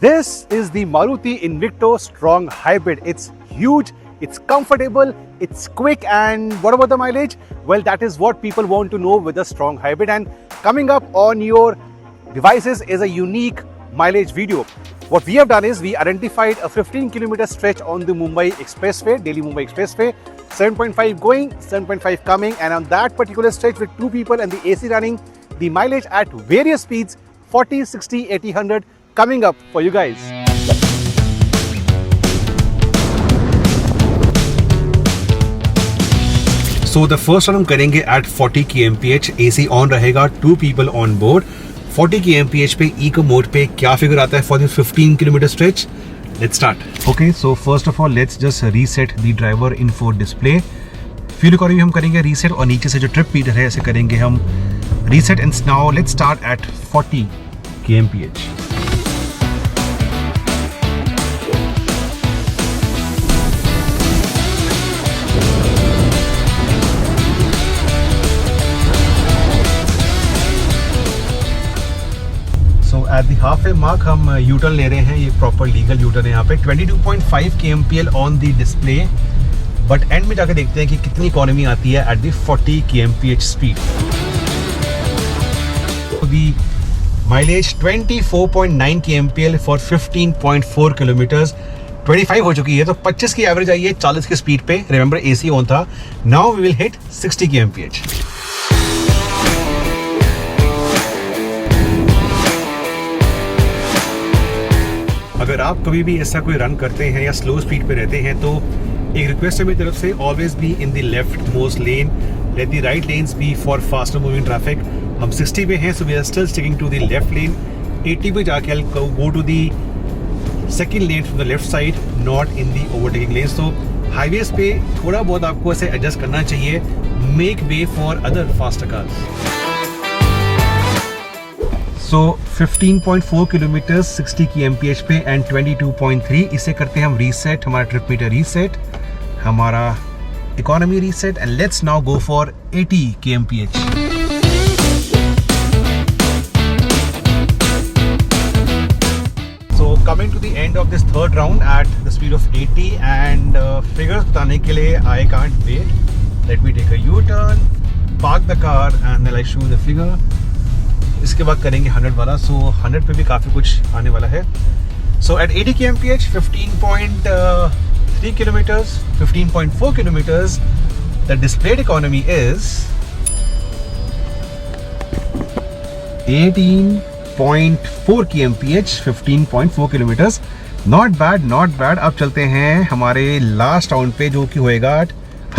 This is the Maruti Invicto Strong Hybrid. It's huge, it's comfortable, it's quick, and what about the mileage? Well, that is what people want to know with a strong hybrid. And coming up on your devices is a unique mileage video. What we have done is we identified a 15-kilometer stretch on the Mumbai Expressway, Delhi Mumbai Expressway, 7.5 going, 7.5 coming, and on that particular stretch with two people and the AC running, the mileage at various speeds 40, 60, 80, 100 coming up for you guys. So the first one हम करेंगे at 40 kmph, AC on रहेगा, two people on board. 40 kmph पे eco mode पे क्या figure आता है for the 15 kilometer stretch? Let's start. Okay, so first of all let's just reset the driver info display. Fuel economy हम करेंगे reset और नीचे से जो trip meter है ऐसे करेंगे हम reset, and now let's start at 40 kmph. At the halfway mark हम U-turn ले रहे हैं, ये प्रॉपर लीगल U-turn है यहाँ पे. 22.5 kmpl on the display, but and में जाकर देखते हैं कि कितनी इकोनॉमी आती है at the 40 kmph speed. The mileage 24.9 kmpl for 15.4 kilometres. 25 हो चुकी है तो 25 की एवरेज आई है 40 की स्पीड पे. रिमेंबर AC ऑन था. Now we will hit 60 kmph. अगर आप कभी भी ऐसा कोई रन करते हैं या स्लो स्पीड पे रहते हैं तो एक रिक्वेस्ट है मेरी तरफ से, always be in the left most lane, let the right lanes be for faster moving traffic. हम 60 पे हैं, so we are still sticking to the left lane. 80 पे जाके I go to the second lane from the left side, not in the overtaking lanes. तो highways पे थोड़ा बहुत आपको ऐसे एडजस्ट करना चाहिए. Make way for other faster cars. So 15.4 kilometres 60 kmph पे एंड 22.3. इसे करते हैं हम रीसेट, हमारा ट्रिप मीटर रीसेट, हमारा economy reset, and let's now go for 80 kmph. So coming to the end of this third round at the speed of 80, and figures बताने के लिए I can't wait. Let me take a U-turn, park the car, and then I show the figure. इसके बाद करेंगे 100 वाला. सो 100 पे भी काफ़ी कुछ आने वाला है. So at 80 kmph 15.3 kilometres, 15.4 kilometres, the displayed economy is 18.4 kmph, 15.4 kilometres. Not bad, not bad. अब चलते हैं हमारे लास्ट राउंड पे जो कि होएगा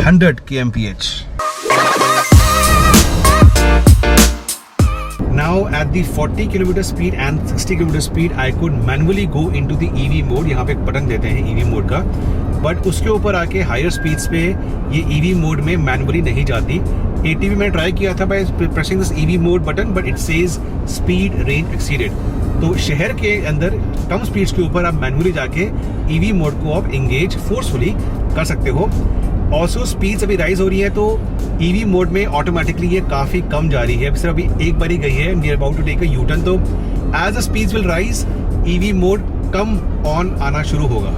100 kmph. Now at the 40 km speed and 60 km speed I could manually go into the EV mode. यहाँ पे एक बटन देते हैं EV मोड का, बट उसके ऊपर आके हायर स्पीड्स पे ये EV मोड में मैनुअली नहीं जाती. 80 में मैंने ट्राई किया था by pressing this EV mode button, but it says speed range exceeded. तो शहर के अंदर कम स्पीड्स के ऊपर आप मैनुअली जाके EV मोड को आप एंगेज फोर्सफुली कर सकते हो. ऑल्सो स्पीड्स अभी राइज हो रही है तो EV मोड में ऑटोमेटिकली ये काफ़ी कम जा रही है. सिर्फ अभी एक बारी गई है, we are about to take a U-turn. तो as the speeds will rise EV mode come on आना शुरू होगा.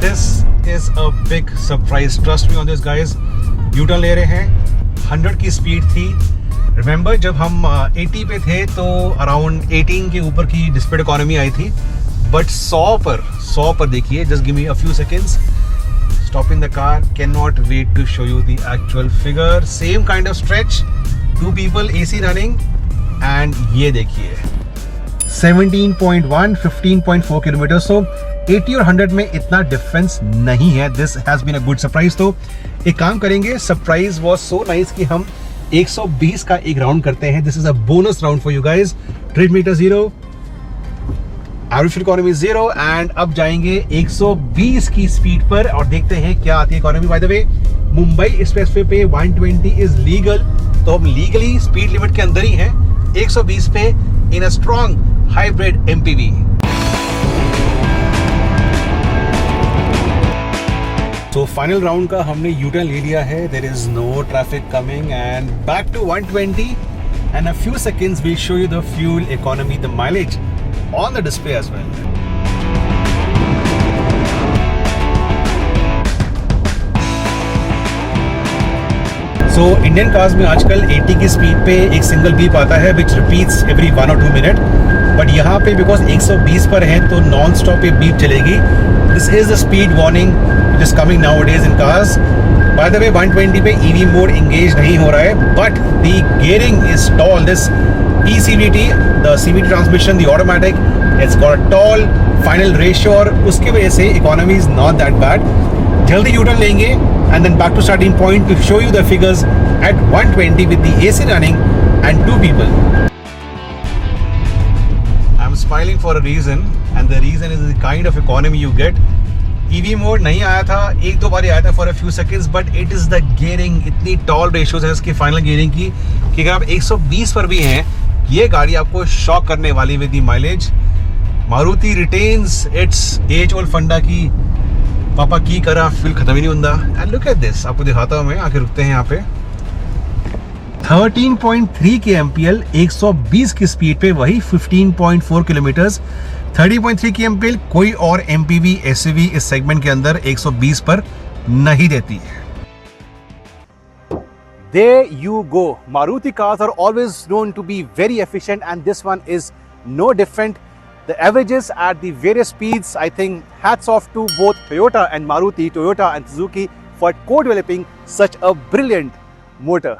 This is a big surprise, trust me on this guys. U-turn ले रहे हैं, 100 की स्पीड थी. रिमेंबर जब हम 80 पे थे तो अराउंड 18 के ऊपर की डिस्प्लेड इकोनॉमी आई थी, बट 100 पर देखिए. Just give me a few seconds. Stopping the car, cannot wait to show you the actual figure. Same kind of stretch, two people, AC running, and ये देखिए 17.1, 15.4 kilometre. So 80 और 100 में इतना difference नहीं है. This has been a good surprise. तो एक काम करेंगे, सरप्राइज was so nice कि हम 120 का एक राउंड करते हैं. This is a bonus round for you guys. Trip meter 0, average fuel economy 0, and अब जाएंगे 120 की स्पीड पर और देखते हैं क्या आती है economy. By the way Mumbai expressway पे 120 इज लीगल, तो हम लीगली स्पीड लिमिट के अंदर ही हैं. 120 पे in a strong hybrid MPV. तो फाइनल राउंड का हमने U-turn ले लिया है. There is no traffic coming and back to 120, and a few seconds we'll show you the fuel economy, the mileage. on the display as well. So Indian cars में आजकल 80 की speed पे एक सिंगल बीप आता है which repeats every 1 or 2 minute. But यहाँ पे because 120 पर है तो नॉन स्टॉप ये बीप चलेगी. This is the speed warning which is coming nowadays in cars. By the way 120 पे ईवी मोड इंगेज नहीं हो रहा है, but the gearing is tall. This ECVT, the CVT transmission, the automatic, it's got a tall final ratio और उसकी वजह से economy is not that bad. जल्दी यूटर्न लेंगे and then back to starting point to show you the figures at 120 with the AC running and 2 people. I'm smiling for a reason, and the reason is the kind of economy you get. EV mode नहीं आया था, एक दो बार आया था for a few seconds, but it is the gearing. इतनी toll ratios है इसकी फाइनल गियरिंग की कि अगर आप 120 पर भी हैं, ये गाड़ी आपको शॉक करने वाली with the mileage. Maruti retains its age old funda की पापा की करा फील खत्म ही नहीं होता. एंड लुक एट दिस, आपको दिखाता हूँ मैं. आके रुकते हैं यहाँ पे. 13.3 के MPL 120 की स्पीड पे, वही 15.4 किलोमीटर्स. 30.3 की MPL कोई और MPV SUV इस सेगमेंट के अंदर 120 पर नहीं देती है. There you go. Maruti cars are always known to be very efficient, and this one is no different. The averages at the various speeds, I think hats off to both Toyota and Maruti, Toyota and Suzuki for co-developing such a brilliant motor.